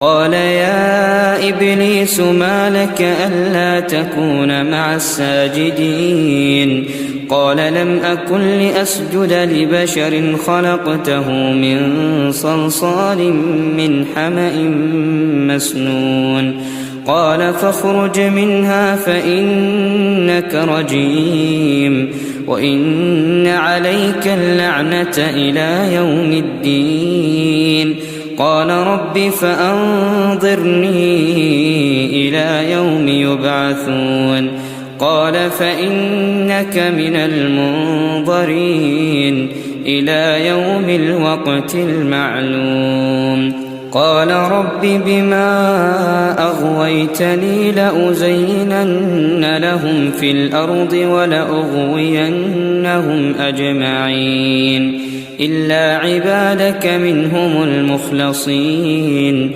قال يا إبليس ما لك ألا تكون مع الساجدين قال لم أكن لأسجد لبشر خلقته من صلصال من حمأ مسنون قال فاخرج منها فإنك رجيم وإن عليك اللعنة إلى يوم الدين قال رب فأنظرني إلى يوم يبعثون قال فإنك من المنظرين إلى يوم الوقت المعلوم قال رب بما أغويتني لأزينن لهم في الأرض ولأغوينهم أجمعين إلا عبادك منهم المخلصين